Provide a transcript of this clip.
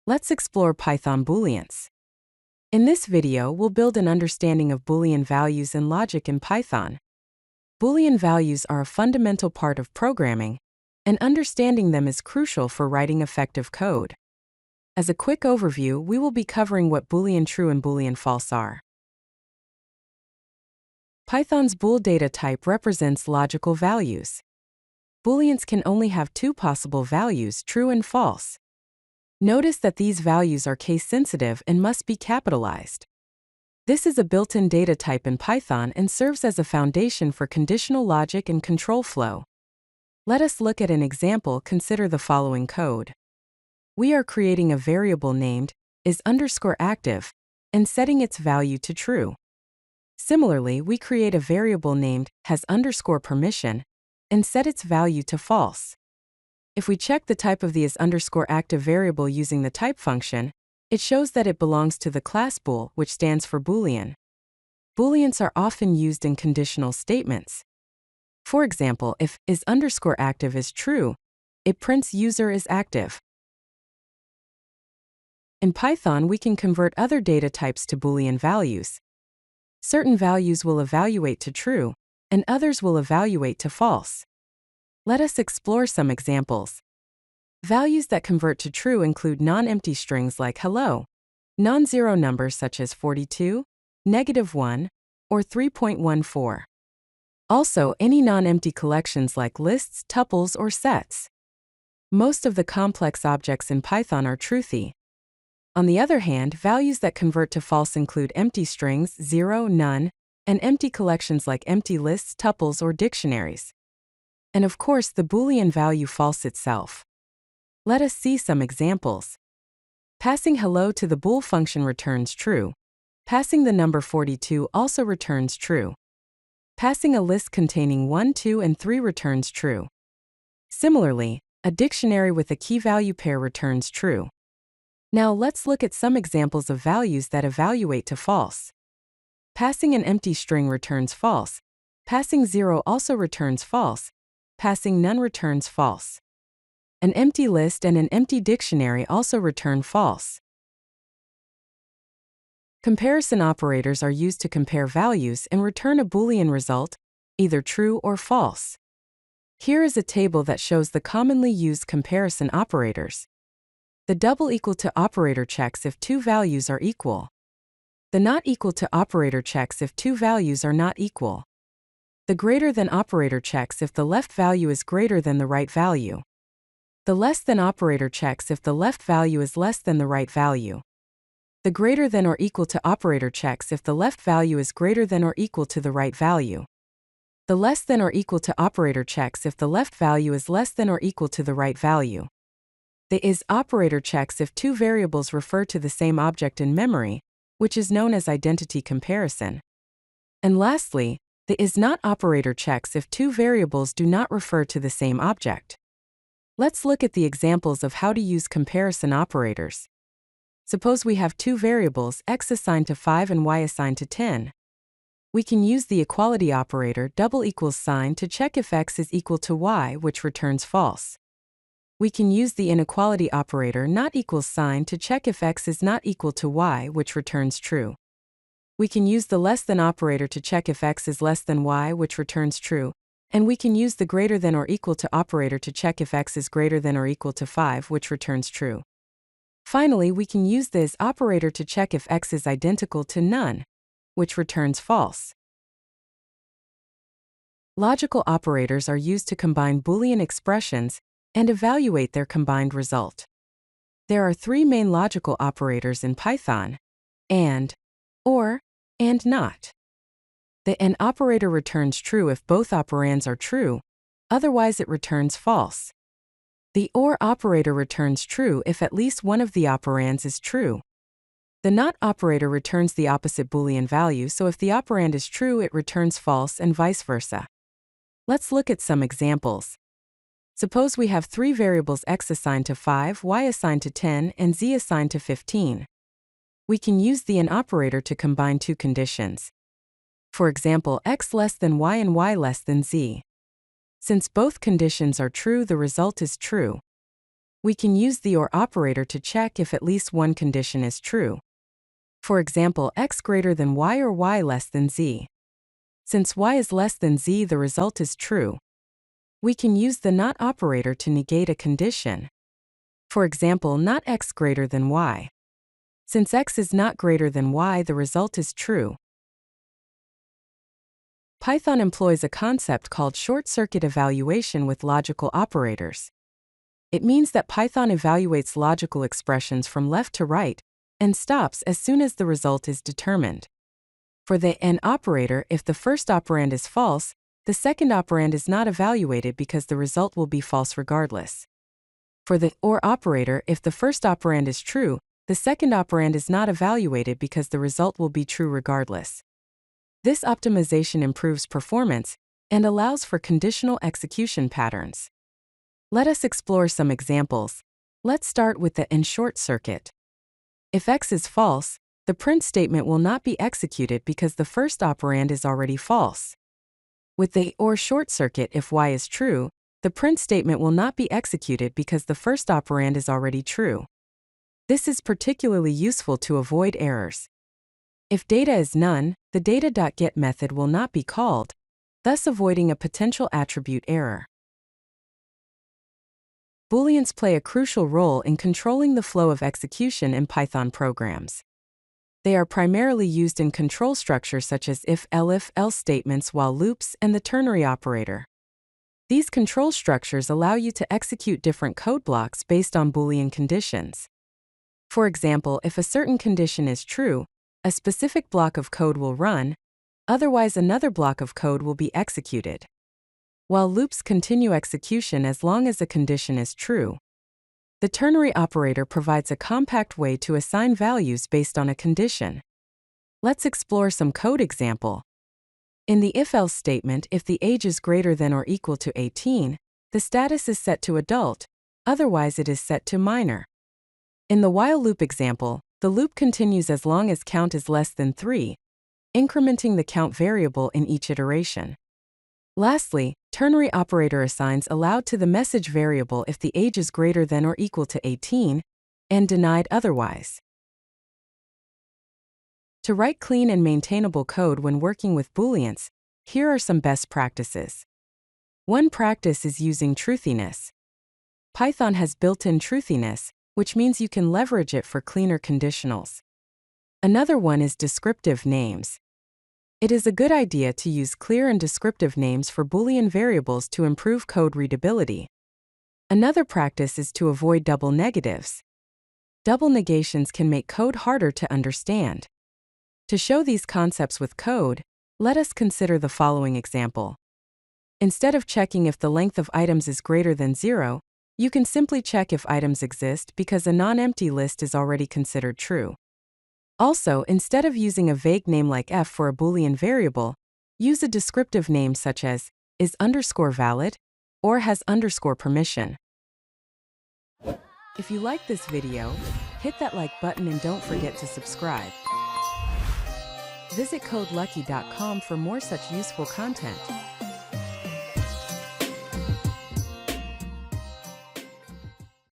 Let's explore Python Booleans. In this video, we'll build an understanding of Boolean values and logic in Python. Boolean values are a fundamental part of programming, and understanding them is crucial for writing effective code. As a quick overview, we will be covering what Boolean true and Boolean false are. Python's bool data type represents logical values. Booleans can only have two possible values, true and false. Notice that these values are case-sensitive and must be capitalized. This is a built-in data type in Python and serves as a foundation for conditional logic and control flow. Let us look at an example. Consider the following code. We are creating a variable named is_active and setting its value to true. Similarly, we create a variable named has_permission and set its value to false. If we check the type of the is_active variable using the type function, it shows that it belongs to the class bool, which stands for Boolean. Booleans are often used in conditional statements. For example, if is_active is true, it prints user is active. In Python, we can convert other data types to Boolean values. Certain values will evaluate to true, and others will evaluate to false. Let us explore some examples. Values that convert to true include non-empty strings like hello, non-zero numbers such as 42, -1, or 3.14. Also, any non-empty collections like lists, tuples, or sets. Most of the complex objects in Python are truthy. On the other hand, values that convert to false include empty strings, 0, none, and empty collections like empty lists, tuples, or dictionaries. And of course, the Boolean value false itself. Let us see some examples. Passing hello to the bool function returns true. Passing the number 42 also returns true. Passing a list containing 1, 2, and 3 returns true. Similarly, a dictionary with a key-value pair returns true. Now let's look at some examples of values that evaluate to false. Passing an empty string returns false. Passing 0 also returns false. Passing none returns false. An empty list and an empty dictionary also return false. Comparison operators are used to compare values and return a Boolean result, either true or false. Here is a table that shows the commonly used comparison operators. The double equal to operator checks if two values are equal. The not equal to operator checks if two values are not equal. The greater than operator checks if the left value is greater than the right value. The less than operator checks if the left value is less than the right value. The greater than or equal to operator checks if the left value is greater than or equal to the right value. The less than or equal to operator checks if the left value is less than or equal to the right value. The is operator checks if two variables refer to the same object in memory, which is known as identity comparison. And lastly, the is not operator checks if two variables do not refer to the same object. Let's look at the examples of how to use comparison operators. Suppose we have two variables, x assigned to 5 and y assigned to 10. We can use the equality operator $= to check if x is equal to y, which returns false. We can use the inequality operator not equals sign to check if x is not equal to y, which returns true. We can use the less than operator to check if x is less than y, which returns true, and we can use the greater than or equal to operator to check if x is greater than or equal to 5, which returns true. Finally, we can use the is operator to check if x is identical to none, which returns false. Logical operators are used to combine Boolean expressions and evaluate their combined result. There are three main logical operators in Python: and, or, and not. The and operator returns true if both operands are true, otherwise it returns false. The or operator returns true if at least one of the operands is true. The not operator returns the opposite Boolean value, so if the operand is true, it returns false, and vice versa. Let's look at some examples. Suppose we have three variables x assigned to 5, y assigned to 10, and z assigned to 15. We can use the and operator to combine two conditions. For example, x less than y and y less than z. Since both conditions are true, the result is true. We can use the OR operator to check if at least one condition is true. For example, x greater than y or y less than z. Since y is less than z, the result is true. We can use the not operator to negate a condition. For example, not x greater than y. Since x is not greater than y, the result is true. Python employs a concept called short-circuit evaluation with logical operators. It means that Python evaluates logical expressions from left to right and stops as soon as the result is determined. For the AND operator, if the first operand is false, the second operand is not evaluated because the result will be false regardless. For the OR operator, if the first operand is true, the second operand is not evaluated because the result will be true regardless. This optimization improves performance and allows for conditional execution patterns. Let us explore some examples. Let's start with the AND short circuit. If x is false, the print statement will not be executed because the first operand is already false. With the OR short circuit, if y is true, the print statement will not be executed because the first operand is already true. This is particularly useful to avoid errors. If data is none, the data.get method will not be called, thus avoiding a potential attribute error. Booleans play a crucial role in controlling the flow of execution in Python programs. They are primarily used in control structures such as if, else statements, while loops, and the ternary operator. These control structures allow you to execute different code blocks based on Boolean conditions. For example, if a certain condition is true, a specific block of code will run, otherwise another block of code will be executed. While loops continue execution as long as a condition is true. The ternary operator provides a compact way to assign values based on a condition. Let's explore some code example. In the if-else statement, if the age is greater than or equal to 18, the status is set to adult, otherwise it is set to minor. In the while loop example, the loop continues as long as count is less than 3, incrementing the count variable in each iteration. Lastly, ternary operator assigns allowed to the message variable if the age is greater than or equal to 18, and denied otherwise. To write clean and maintainable code when working with Booleans, here are some best practices. One practice is using truthiness. Python has built-in truthiness, which means you can leverage it for cleaner conditionals. Another one is descriptive names. It is a good idea to use clear and descriptive names for Boolean variables to improve code readability. Another practice is to avoid double negatives. Double negations can make code harder to understand. To show these concepts with code, let us consider the following example. Instead of checking if the length of items is greater than 0, you can simply check if items exist because a non-empty list is already considered true. Also, instead of using a vague name like f for a Boolean variable, use a descriptive name such as is underscore valid or has underscore permission. If you like this video, hit that like button and don't forget to subscribe. Visit codelucky.com for more such useful content.